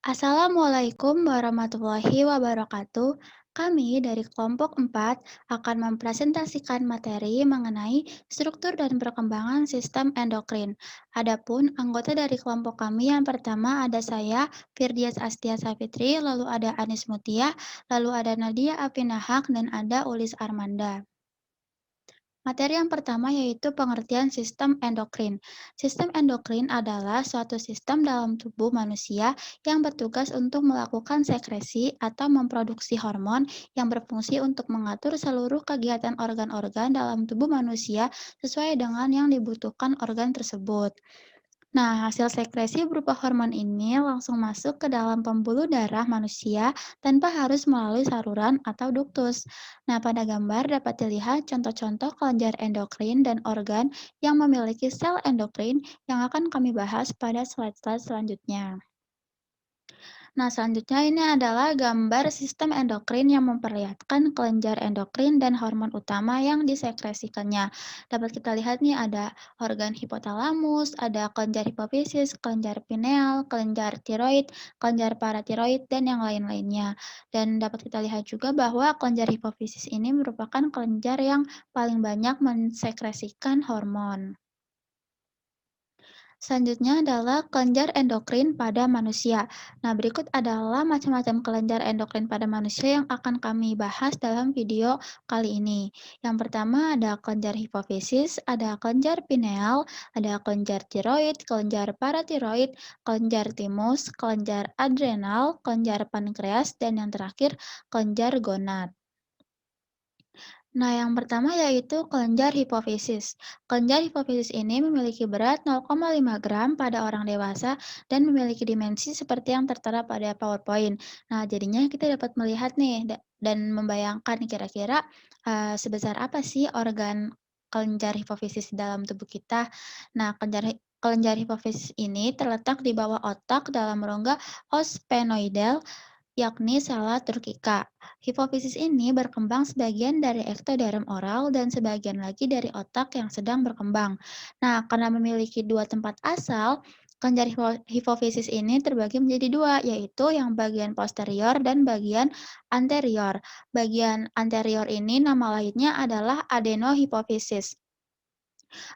Assalamualaikum warahmatullahi wabarakatuh. Kami dari kelompok 4 akan mempresentasikan materi mengenai struktur dan perkembangan sistem endokrin. Adapun anggota dari kelompok kami yang pertama ada saya, Firdias Astia Savitri, lalu ada Anis Mutia, lalu ada Nadia Apinahak, dan ada Ulis Armanda. Materi yang pertama yaitu pengertian sistem endokrin. Sistem endokrin adalah suatu sistem dalam tubuh manusia yang bertugas untuk melakukan sekresi atau memproduksi hormon yang berfungsi untuk mengatur seluruh kegiatan organ-organ dalam tubuh manusia sesuai dengan yang dibutuhkan organ tersebut. Nah, hasil sekresi berupa hormon ini langsung masuk ke dalam pembuluh darah manusia tanpa harus melalui saluran atau duktus. Nah, pada gambar dapat dilihat contoh-contoh kelenjar endokrin dan organ yang memiliki sel endokrin yang akan kami bahas pada slide-slide selanjutnya. Nah, selanjutnya ini adalah gambar sistem endokrin yang memperlihatkan kelenjar endokrin dan hormon utama yang disekresikannya. Dapat kita lihat nih ada organ hipotalamus, ada kelenjar hipofisis, kelenjar pineal, kelenjar tiroid, kelenjar paratiroid, dan yang lain-lainnya. Dan dapat kita lihat juga bahwa kelenjar hipofisis ini merupakan kelenjar yang paling banyak mensekresikan hormon. Selanjutnya adalah kelenjar endokrin pada manusia. Nah, berikut adalah macam-macam kelenjar endokrin pada manusia yang akan kami bahas dalam video kali ini. Yang pertama ada kelenjar hipofisis, ada kelenjar pineal, ada kelenjar tiroid, kelenjar paratiroid, kelenjar timus, kelenjar adrenal, kelenjar pankreas, dan yang terakhir kelenjar gonad. Nah, yang pertama yaitu kelenjar hipofisis. Kelenjar hipofisis ini memiliki berat 0,5 gram pada orang dewasa dan memiliki dimensi seperti yang tertera pada PowerPoint. Nah, jadinya kita dapat melihat nih dan membayangkan kira-kira sebesar apa sih organ kelenjar hipofisis dalam tubuh kita. Nah, kelenjar hipofisis ini terletak di bawah otak dalam rongga osphenoidal yakni sela turkika. Hipofisis ini berkembang sebagian dari ektoderm oral dan sebagian lagi dari otak yang sedang berkembang. Nah, karena memiliki dua tempat asal, kelenjar hipofisis ini terbagi menjadi dua, yaitu yang bagian posterior dan bagian anterior. Bagian anterior ini nama lainnya adalah adenohipofisis.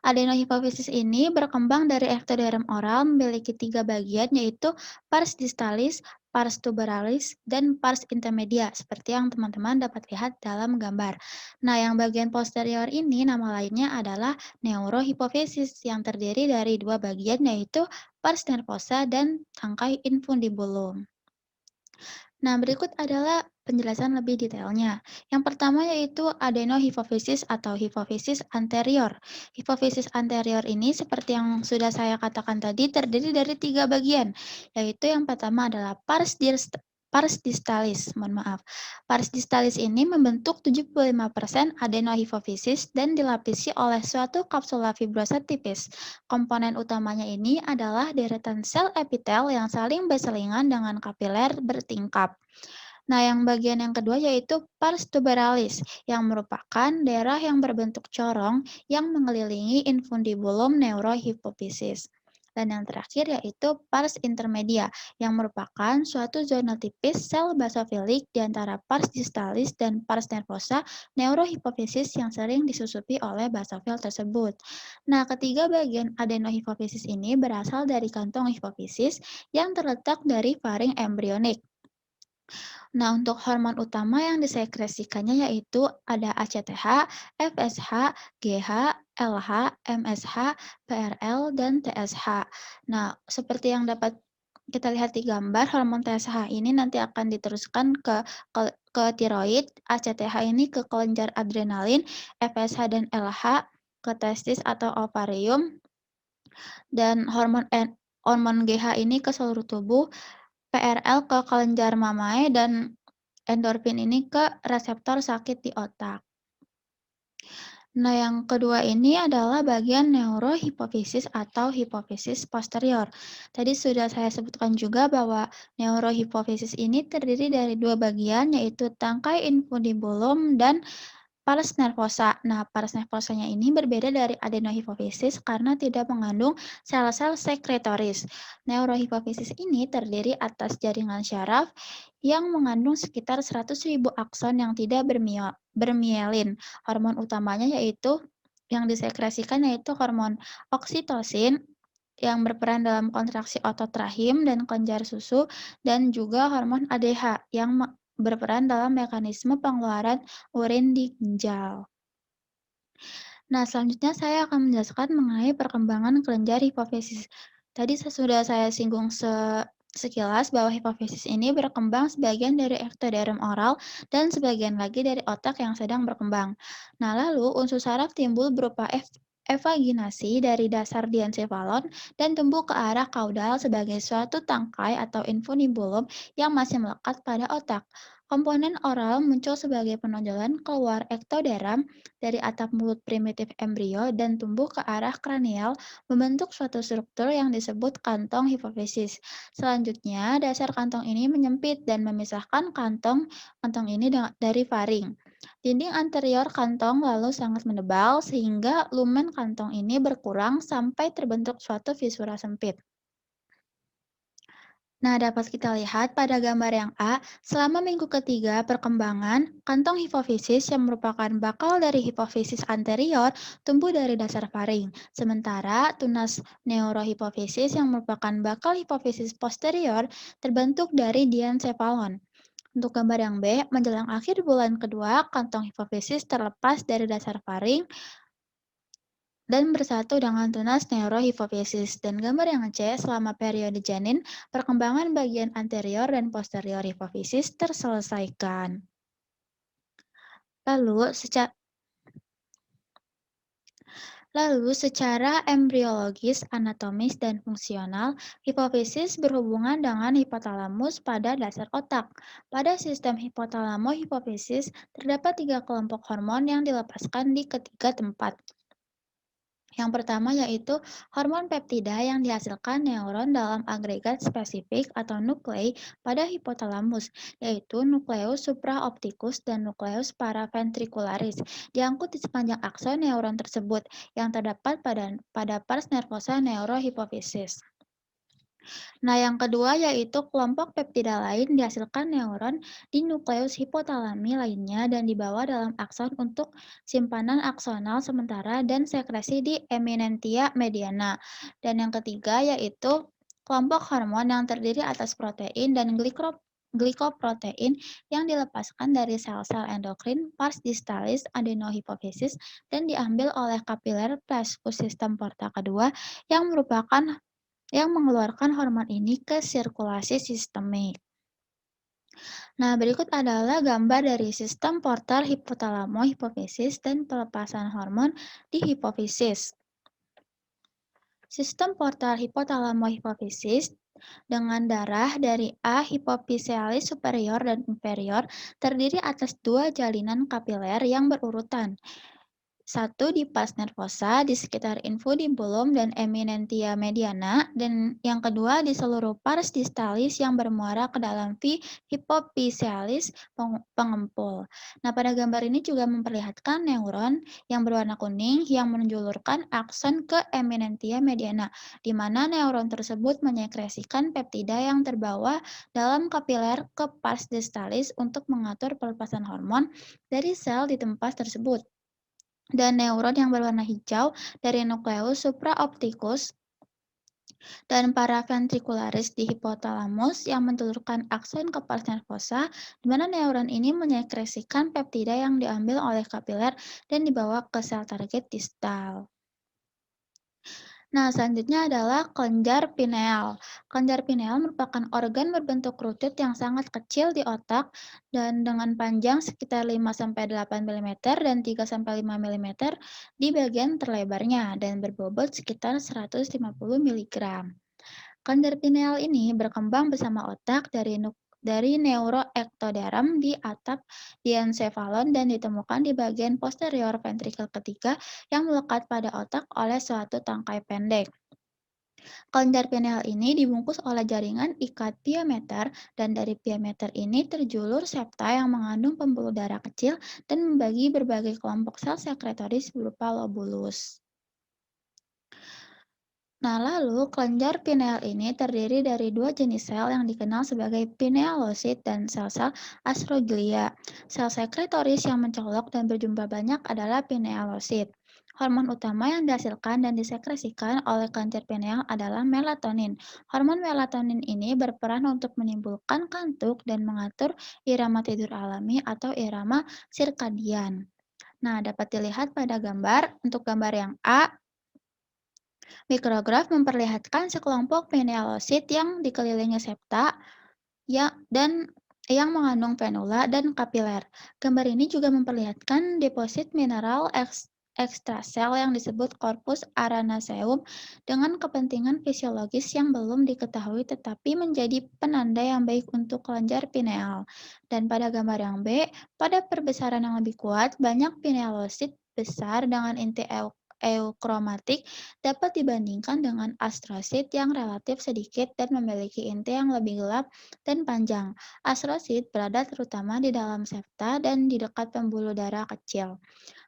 Adenohipofisis ini berkembang dari ektoderm oral memiliki tiga bagian yaitu pars distalis, pars tuberalis, dan pars intermedia seperti yang teman-teman dapat lihat dalam gambar. Nah, yang bagian posterior ini nama lainnya adalah neurohipofisis yang terdiri dari dua bagian yaitu pars nervosa dan tangkai infundibulum. Nah, berikut adalah penjelasan lebih detailnya. Yang pertama yaitu adenohipofisis atau hipofisis anterior. Hipofisis anterior ini seperti yang sudah saya katakan tadi terdiri dari tiga bagian, yaitu yang pertama adalah pars distalis, mohon maaf. Pars distalis ini membentuk 75% adenohipofisis dan dilapisi oleh suatu kapsula fibrosa tipis. Komponen utamanya ini adalah deretan sel epitel yang saling berselingan dengan kapiler bertingkap. Nah, yang bagian yang kedua yaitu pars tuberalis, yang merupakan daerah yang berbentuk corong yang mengelilingi infundibulum neurohipofisis. Dan yang terakhir yaitu pars intermedia, yang merupakan suatu zona tipis sel basofilik di antara pars distalis dan pars nervosa neurohipofisis yang sering disusupi oleh basofil tersebut. Nah, ketiga bagian adenohipofisis ini berasal dari kantong hipofisis yang terletak dari faring embrionik. Nah, untuk hormon utama yang disekresikannya yaitu ada ACTH, FSH, GH, LH, MSH, PRL, dan TSH. Nah, seperti yang dapat kita lihat di gambar, hormon TSH ini nanti akan diteruskan ke tiroid, ACTH ini ke kelenjar adrenalin, FSH dan LH ke testis atau ovarium, dan hormon GH ini ke seluruh tubuh, PRL ke kelenjar mamae, dan endorfin ini ke reseptor sakit di otak. Nah, yang kedua ini adalah bagian neurohipofisis atau hipofisis posterior. Tadi sudah saya sebutkan juga bahwa neurohipofisis ini terdiri dari dua bagian, yaitu tangkai infundibulum dan pars nervosa. Nah, pars nervosanya ini berbeda dari adenohipofisis karena tidak mengandung sel-sel sekretoris. Neurohipofisis ini terdiri atas jaringan syaraf yang mengandung sekitar 100.000 akson yang tidak bermielin. Hormon utamanya yaitu yang disekresikan yaitu hormon oksitosin yang berperan dalam kontraksi otot rahim dan kelenjar susu, dan juga hormon ADH yang berperan dalam mekanisme pengeluaran urin di ginjal. Nah, selanjutnya saya akan menjelaskan mengenai perkembangan kelenjar hipofisis. Tadi sudah saya singgung sekilas bahwa hipofisis ini berkembang sebagian dari ektoderm oral dan sebagian lagi dari otak yang sedang berkembang. Nah, lalu unsur saraf timbul berupa evaginasi dari dasar diencephalon dan tumbuh ke arah kaudal sebagai suatu tangkai atau infundibulum yang masih melekat pada otak. Komponen oral muncul sebagai penonjolan keluar ektoderm dari atap mulut primitif embrio dan tumbuh ke arah kranial membentuk suatu struktur yang disebut kantong hipofisis. Selanjutnya, dasar kantong ini menyempit dan memisahkan kantong kantong ini dari faring. Dinding anterior kantong lalu sangat menebal sehingga lumen kantong ini berkurang sampai terbentuk suatu fisura sempit. Nah, dapat kita lihat pada gambar yang A, selama minggu ketiga perkembangan, kantong hipofisis yang merupakan bakal dari hipofisis anterior tumbuh dari dasar faring. Sementara tunas neurohipofisis yang merupakan bakal hipofisis posterior terbentuk dari diencephalon. Untuk gambar yang B, menjelang akhir bulan kedua, kantong hipofisis terlepas dari dasar faring dan bersatu dengan tunas neurohipofisis. Dan gambar yang C, selama periode janin, perkembangan bagian anterior dan posterior hipofisis terselesaikan. Lalu, secara secara embriologis, anatomis, dan fungsional, hipofisis berhubungan dengan hipotalamus pada dasar otak. Pada sistem hipotalamo-hipofisis, terdapat tiga kelompok hormon yang dilepaskan di ketiga tempat. Yang pertama yaitu hormon peptida yang dihasilkan neuron dalam agregat spesifik atau nuklei pada hipotalamus, yaitu nukleus supraopticus dan nukleus paraventricularis, diangkut di sepanjang akson neuron tersebut yang terdapat pada pars nervosa neurohipofisis. Nah, yang kedua yaitu kelompok peptida lain dihasilkan neuron di nukleus hipotalami lainnya dan dibawa dalam akson untuk simpanan aksonal sementara dan sekresi di eminentia mediana. Dan yang ketiga yaitu kelompok hormon yang terdiri atas protein dan glikoprotein yang dilepaskan dari sel-sel endokrin pars distalis adenohipofisis dan diambil oleh kapiler plexus sistem porta kedua yang merupakan yang mengeluarkan hormon ini ke sirkulasi sistemik. Nah, berikut adalah gambar dari sistem portal hipotalamo-hipofisis dan pelepasan hormon di hipofisis. Sistem portal hipotalamo-hipofisis dengan darah dari A hipofisialis superior dan inferior terdiri atas dua jalinan kapiler yang berurutan. Satu di pars nervosa di sekitar infundibulum dan eminentia mediana, dan yang kedua di seluruh pars distalis yang bermuara ke dalam V hipofisialis pengempul. Nah, pada gambar ini juga memperlihatkan neuron yang berwarna kuning yang menjulurkan akson ke eminentia mediana, di mana neuron tersebut menyekresikan peptida yang terbawa dalam kapiler ke pars distalis untuk mengatur pelepasan hormon dari sel di tempat tersebut. Dan neuron yang berwarna hijau dari nukleus supraopticus dan paraventricularis di hipotalamus yang mentelurkan akson ke pars nervosa, di mana neuron ini menyekresikan peptida yang diambil oleh kapiler dan dibawa ke sel target distal. Nah, selanjutnya adalah kelenjar pineal. Kelenjar pineal merupakan organ berbentuk rutut yang sangat kecil di otak dan dengan panjang sekitar 5-8 mm dan 3-5 mm di bagian terlebarnya dan berbobot sekitar 150 mg. Kelenjar pineal ini berkembang bersama otak dari neuroektoderm di atap diencephalon dan ditemukan di bagian posterior ventrikel ketiga yang melekat pada otak oleh suatu tangkai pendek. Kelenjar pineal ini dibungkus oleh jaringan ikat piometer dan dari piometer ini terjulur septa yang mengandung pembuluh darah kecil dan membagi berbagai kelompok sel sekretoris berupa lobulus. Nah, lalu kelenjar pineal ini terdiri dari dua jenis sel yang dikenal sebagai pinealosit dan sel-sel astroglia. Sel sekretoris yang mencolok dan berjumlah banyak adalah pinealosit. Hormon utama yang dihasilkan dan disekresikan oleh kelenjar pineal adalah melatonin. Hormon melatonin ini berperan untuk menimbulkan kantuk dan mengatur irama tidur alami atau irama sirkadian. Nah, dapat dilihat pada gambar. Untuk gambar yang A, mikrograf memperlihatkan sekelompok pinealosit yang dikelilingi septa dan yang mengandung venula dan kapiler. Gambar ini juga memperlihatkan deposit mineral ekstrasel yang disebut corpus aranaceum dengan kepentingan fisiologis yang belum diketahui tetapi menjadi penanda yang baik untuk kelenjar pineal. Dan pada gambar yang B, pada perbesaran yang lebih kuat, banyak pinealosit besar dengan inti eukromatik dapat dibandingkan dengan astrosit yang relatif sedikit dan memiliki inti yang lebih gelap dan panjang. Astrosit berada terutama di dalam septa dan di dekat pembuluh darah kecil.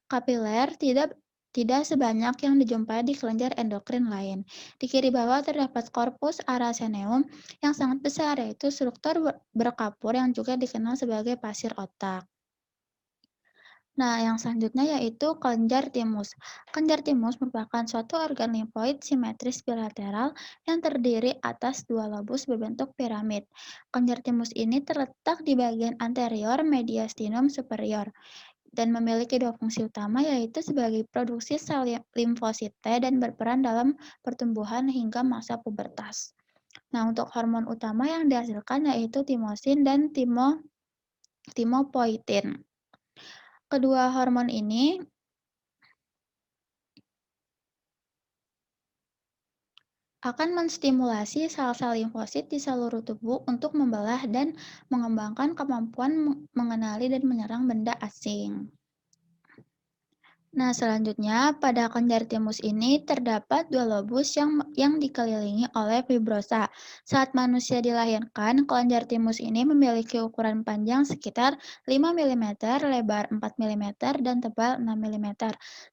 Kapiler tidak sebanyak yang dijumpai di kelenjar endokrin lain. Di kiri bawah terdapat korpus araseneum yang sangat besar, yaitu struktur berkapur yang juga dikenal sebagai pasir otak. Nah, yang selanjutnya yaitu kelenjar timus. Kelenjar timus merupakan suatu organ limfoid simetris bilateral yang terdiri atas dua lobus berbentuk piramid. Kelenjar timus ini terletak di bagian anterior mediastinum superior dan memiliki dua fungsi utama yaitu sebagai produksi sel limfosite dan berperan dalam pertumbuhan hingga masa pubertas. Nah, untuk hormon utama yang dihasilkan yaitu timosin dan timopoietin. Kedua hormon ini akan menstimulasi sel-sel limfosit di seluruh tubuh untuk membelah dan mengembangkan kemampuan mengenali dan menyerang benda asing. Nah, selanjutnya pada kelenjar timus ini terdapat dua lobus yang dikelilingi oleh fibrosa. Saat manusia dilahirkan, kelenjar timus ini memiliki ukuran panjang sekitar 5 mm, lebar 4 mm, dan tebal 6 mm.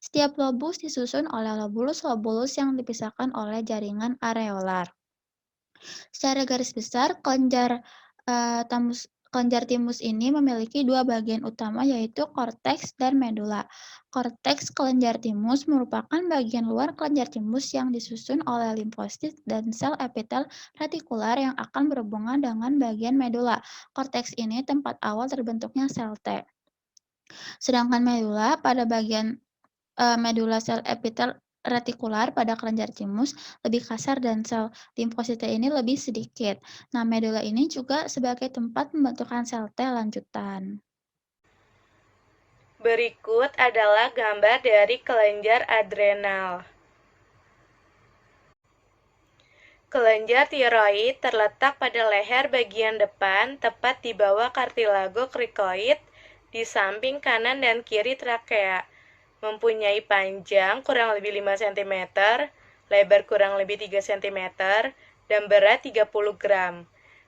Setiap lobus disusun oleh lobulus-lobulus yang dipisahkan oleh jaringan areolar. Secara garis besar, kelenjar timus ini memiliki dua bagian utama yaitu korteks dan medula. Korteks kelenjar timus merupakan bagian luar kelenjar timus yang disusun oleh limfosit dan sel epitel retikular yang akan berhubungan dengan bagian medula. Korteks ini tempat awal terbentuknya sel T. Sedangkan medula pada bagian medula sel epitel retikular pada kelenjar timus lebih kasar dan sel limfosita ini lebih sedikit. Nah, medula ini juga sebagai tempat pembentukan sel T lanjutan. Berikut adalah gambar dari kelenjar adrenal. Kelenjar tiroid terletak pada leher bagian depan, tepat di bawah kartilago krikoid, di samping kanan dan kiri trakea. Mempunyai panjang kurang lebih 5 cm, lebar kurang lebih 3 cm, dan berat 30 gram.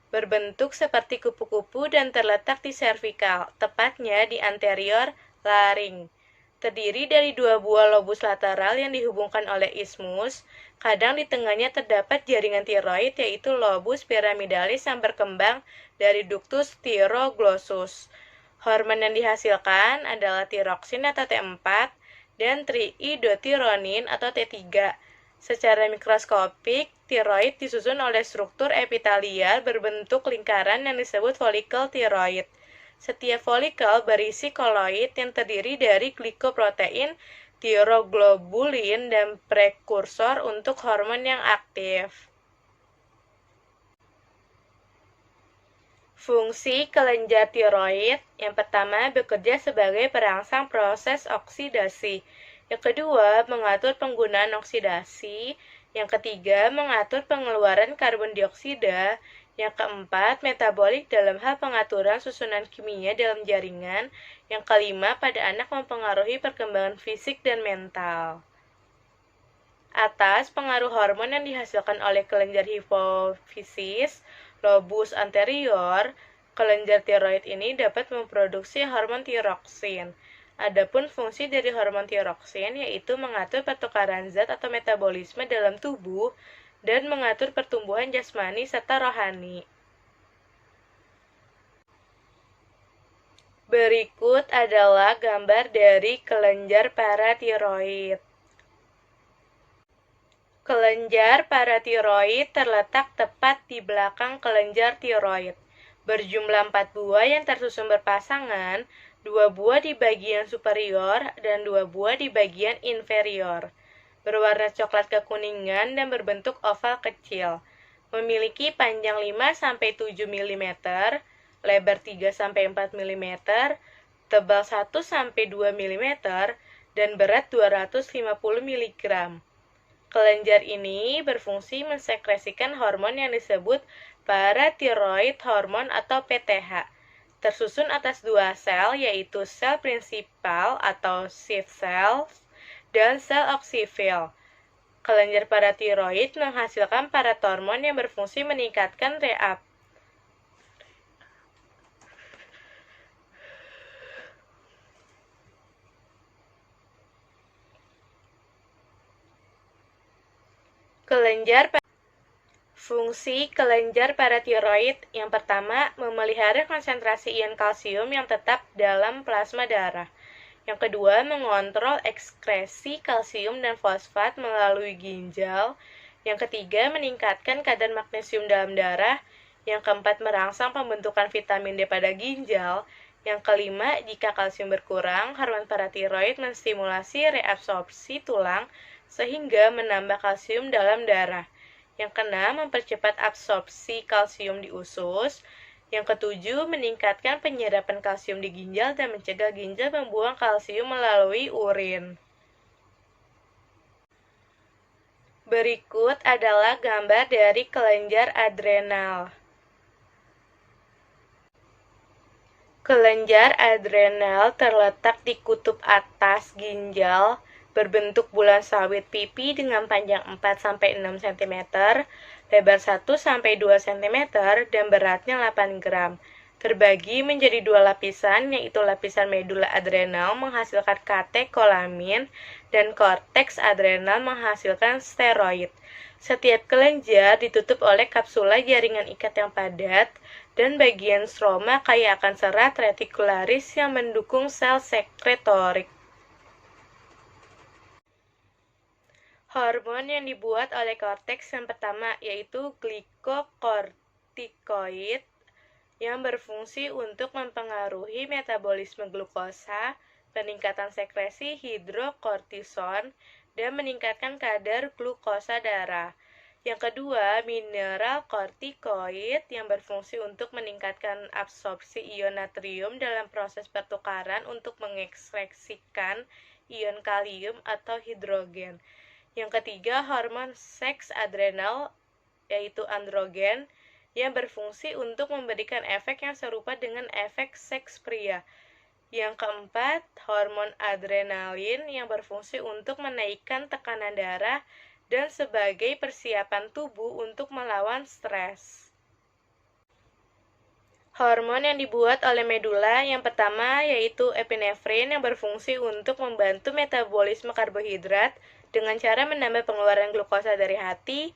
Berbentuk seperti kupu-kupu dan terletak di servikal, tepatnya di anterior laring. Terdiri dari dua buah lobus lateral yang dihubungkan oleh ismus. Kadang di tengahnya terdapat jaringan tiroid, yaitu lobus piramidalis yang berkembang dari ductus tiroglossus. Hormon yang dihasilkan adalah tiroksin atau T4 dan triiodothyronin atau T3. Secara mikroskopik, tiroid disusun oleh struktur epitelial berbentuk lingkaran yang disebut folikel tiroid. Setiap folikel berisi koloid yang terdiri dari glikoprotein, tiroglobulin, dan prekursor untuk hormon yang aktif. Fungsi kelenjar tiroid yang pertama bekerja sebagai perangsang proses oksidasi. Yang kedua, mengatur penggunaan oksidasi. Yang ketiga, mengatur pengeluaran karbon dioksida. Yang keempat, metabolik dalam hal pengaturan susunan kimia dalam jaringan. Yang kelima, pada anak mempengaruhi perkembangan fisik dan mental. atas pengaruh hormon yang dihasilkan oleh kelenjar hipofisis, lobus anterior, kelenjar tiroid ini dapat memproduksi hormon tiroksin. Adapun fungsi dari hormon tiroksin yaitu mengatur pertukaran zat atau metabolisme dalam tubuh dan mengatur pertumbuhan jasmani serta rohani. Berikut adalah gambar dari kelenjar paratiroid. Kelenjar paratiroid terletak tepat di belakang kelenjar tiroid. Berjumlah 4 buah yang tersusun berpasangan, 2 buah di bagian superior dan 2 buah di bagian inferior. Berwarna coklat kekuningan dan berbentuk oval kecil. Memiliki panjang 5-7 mm, lebar 3-4 mm, tebal 1-2 mm, dan berat 250 mg. Kelenjar ini berfungsi mensekresikan hormon yang disebut paratiroid hormone atau PTH. Tersusun atas 2 sel, yaitu sel prinsipal atau sheath cells dan sel oksifil. Kelenjar paratiroid menghasilkan parathormon yang berfungsi meningkatkan Fungsi kelenjar paratiroid yang pertama, memelihara konsentrasi ion kalsium yang tetap dalam plasma darah. Yang kedua, mengontrol ekskresi kalsium dan fosfat melalui ginjal. Yang ketiga, meningkatkan kadar magnesium dalam darah. Yang keempat, merangsang pembentukan vitamin D pada ginjal. Yang kelima, jika kalsium berkurang, hormon paratiroid menstimulasi reabsorpsi tulang sehingga menambah kalsium dalam darah. Yang keenam, mempercepat absorpsi kalsium di usus. Yang ketujuh, meningkatkan penyerapan kalsium di ginjal dan mencegah ginjal membuang kalsium melalui urin. Berikut adalah gambar dari kelenjar adrenal. Kelenjar adrenal terletak di kutub atas ginjal, berbentuk bulan sawit pipi dengan panjang 4-6 cm, lebar 1-2 cm, dan beratnya 8 gram. Terbagi menjadi 2 lapisan, yaitu lapisan medula adrenal menghasilkan katekolamin dan korteks adrenal menghasilkan steroid. Setiap kelenjar ditutup oleh kapsula jaringan ikat yang padat, dan bagian stroma kaya akan serat retikularis yang mendukung sel sekretorik. Hormon yang dibuat oleh korteks yang pertama yaitu glikokortikoid yang berfungsi untuk mempengaruhi metabolisme glukosa, peningkatan sekresi hidrokortison, dan meningkatkan kadar glukosa darah. Yang kedua, mineral kortikoid yang berfungsi untuk meningkatkan absorpsi ion natrium dalam proses pertukaran untuk mengekstraksikan ion kalium atau hidrogen. Yang ketiga, hormon seks adrenal yaitu androgen yang berfungsi untuk memberikan efek yang serupa dengan efek seks pria. Yang keempat, hormon adrenalin yang berfungsi untuk menaikkan tekanan darah dan sebagai persiapan tubuh untuk melawan stres. Hormon yang dibuat oleh medula yang pertama yaitu epinefrin yang berfungsi untuk membantu metabolisme karbohidrat dengan cara menambah pengeluaran glukosa dari hati.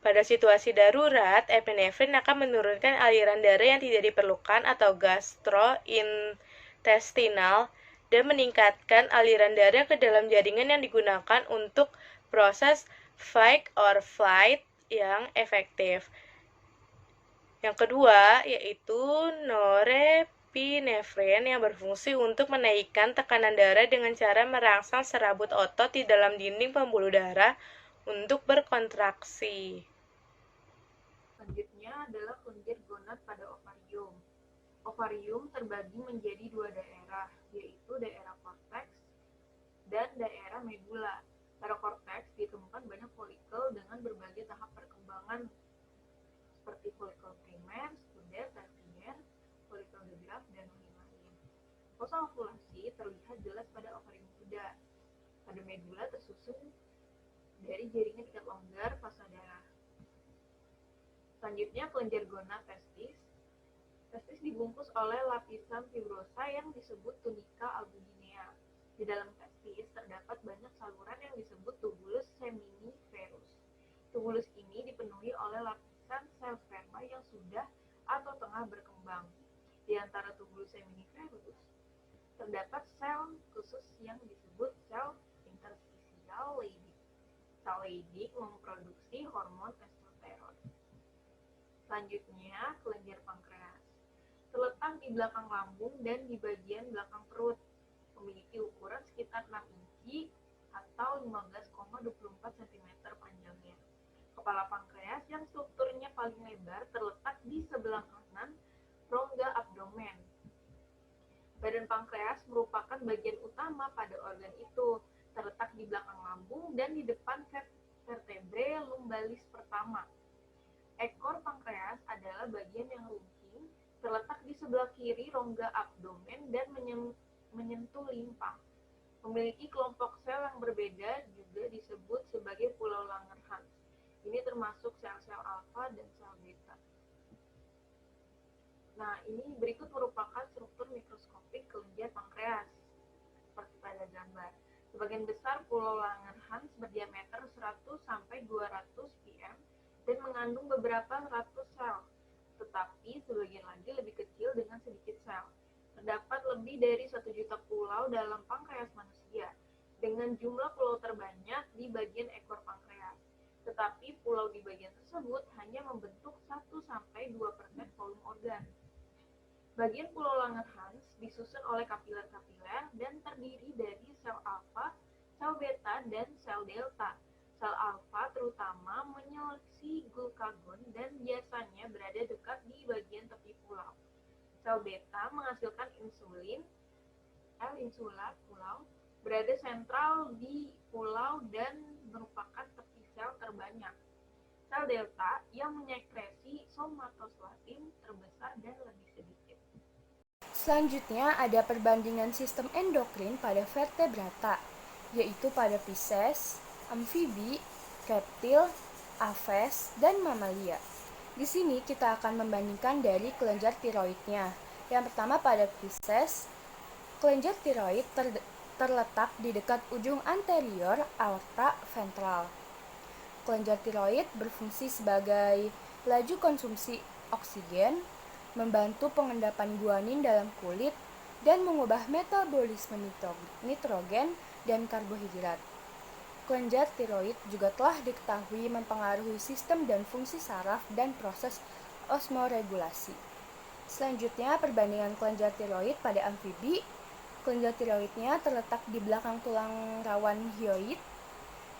Pada situasi darurat, epinefrin akan menurunkan aliran darah yang tidak diperlukan atau gastrointestinal dan meningkatkan aliran darah ke dalam jaringan yang digunakan untuk proses fight or flight yang efektif. Yang kedua, yaitu norepinefrin yang berfungsi untuk menaikkan tekanan darah dengan cara merangsang serabut otot di dalam dinding pembuluh darah untuk berkontraksi. Selanjutnya adalah kelenjar gonad pada ovarium. Ovarium terbagi menjadi 2 daerah, yaitu daerah korteks dan daerah medula. Pada korteks ditemukan banyak folikel dengan berbagai tahap perkembangan seperti folikel primer, sekunder, tersier, folikel gerak, dan lain-lain. Fosil ovulasi terlihat jelas pada ovarium muda. Pada medula tersusun dari jaringan ikat longgar plasma darah. Selanjutnya, kelenjar gonad testis. Testis dibungkus oleh lapisan fibrosa yang disebut tunika albuginea. Di dalam testis terdapat banyak saluran yang disebut tubulus seminiferus. Tubulus ini dipenuhi oleh lapisan sel sperma yang sudah atau tengah berkembang. Di antara tubulus seminiferus terdapat sel khusus yang disebut sel interstisial Leydig. Sel Leydig memproduksi hormon testosteron. Selanjutnya, kelenjar pankreas. Terletak di belakang lambung dan di bagian belakang perut. Memiliki ukuran sekitar 6 inci atau 15,24 cm panjangnya. Kepala pankreas yang strukturnya paling lebar terletak di sebelah kanan rongga abdomen. Badan pankreas merupakan bagian utama pada organ itu, terletak di belakang lambung dan di depan vertebre lumbalis pertama. Ekor pankreas adalah bagian yang runcing, terletak di sebelah kiri rongga abdomen dan menyentuh limpa. Memiliki kelompok sel yang berbeda juga disebut sebagai pulau Langerhans. Ini termasuk sel-sel alfa dan sel beta. Nah, ini berikut merupakan struktur mikroskopik kelenjar pankreas, seperti pada gambar. Sebagian besar pulau Langerhans berdiameter 100-200 pm dan mengandung beberapa ratus sel, tetapi sebagian lagi lebih kecil dengan sedikit sel. Terdapat lebih dari 1 juta pulau dalam pankreas manusia, dengan jumlah pulau terbanyak di bagian ekor pankreas. Tetapi pulau di bagian tersebut hanya membentuk 1-2% volume organ. Bagian pulau Langerhans disusun oleh kapiler-kapiler dan terdiri dari sel alfa, sel beta, dan sel delta. Sel alfa terutama menyeleksi glukagon dan biasanya berada dekat di bagian tepi pulau. Sel beta menghasilkan insulin, L-insula pulau, berada sentral di pulau dan merupakan tepi sel terbanyak. Sel delta yang menyekresi somatostatin terbesar dan lebih sedikit. Selanjutnya ada perbandingan sistem endokrin pada vertebrata, yaitu pada Pisces, amfibi, reptil, aves, dan mamalia. Di sini kita akan membandingkan dari kelenjar tiroidnya. Yang pertama pada Pisces, kelenjar tiroid terletak di dekat ujung anterior aorta ventral. Kelenjar tiroid berfungsi sebagai laju konsumsi oksigen, membantu pengendapan guanin dalam kulit, dan mengubah metabolisme nitrogen dan karbohidrat. Kelenjar tiroid juga telah diketahui mempengaruhi sistem dan fungsi saraf dan proses osmoregulasi. Selanjutnya, perbandingan kelenjar tiroid pada amfibi. Kelenjar tiroidnya terletak di belakang tulang rawan hyoid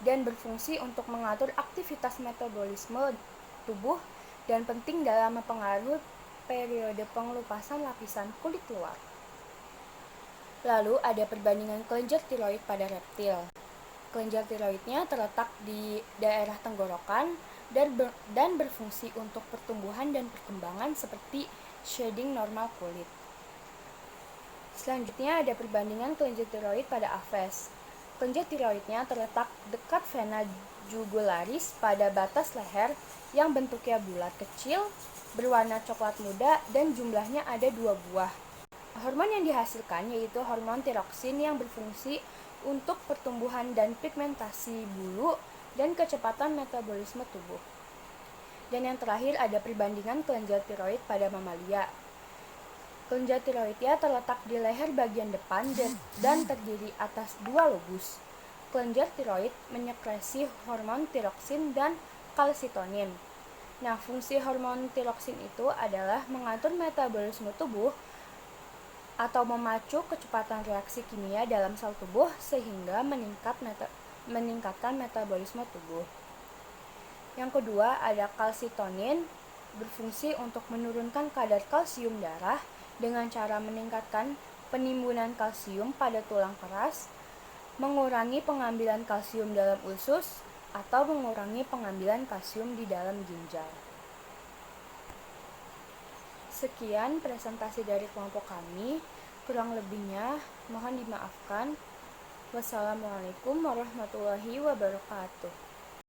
dan berfungsi untuk mengatur aktivitas metabolisme tubuh dan penting dalam mempengaruhi periode pengelupasan lapisan kulit luar. Lalu ada perbandingan kelenjar tiroid pada reptil. Kelenjar tiroidnya terletak di daerah tenggorokan dan berfungsi untuk pertumbuhan dan perkembangan seperti shading normal kulit. Selanjutnya ada perbandingan kelenjar tiroid pada aves. Kelenjar tiroidnya terletak dekat vena jugularis pada batas leher yang bentuknya bulat kecil, berwarna coklat muda, dan jumlahnya ada 2 buah. Hormon yang dihasilkan yaitu hormon tiroksin yang berfungsi untuk pertumbuhan dan pigmentasi bulu dan kecepatan metabolisme tubuh. Dan yang terakhir ada perbandingan kelenjar tiroid pada mamalia. Kelenjar tiroidnya terletak di leher bagian depan dan terdiri atas 2 lobus. Kelenjar tiroid menyekresi hormon tiroksin dan kalsitonin. Nah, fungsi hormon tiroksin itu adalah mengatur metabolisme tubuh atau memacu kecepatan reaksi kimia dalam sel tubuh sehingga meningkatkan metabolisme tubuh. Yang kedua ada kalsitonin, berfungsi untuk menurunkan kadar kalsium darah dengan cara meningkatkan penimbunan kalsium pada tulang keras, mengurangi pengambilan kalsium dalam usus, atau mengurangi pengambilan kalsium di dalam ginjal. Sekian presentasi dari kelompok kami, kurang lebihnya mohon dimaafkan. Wassalamualaikum warahmatullahi wabarakatuh.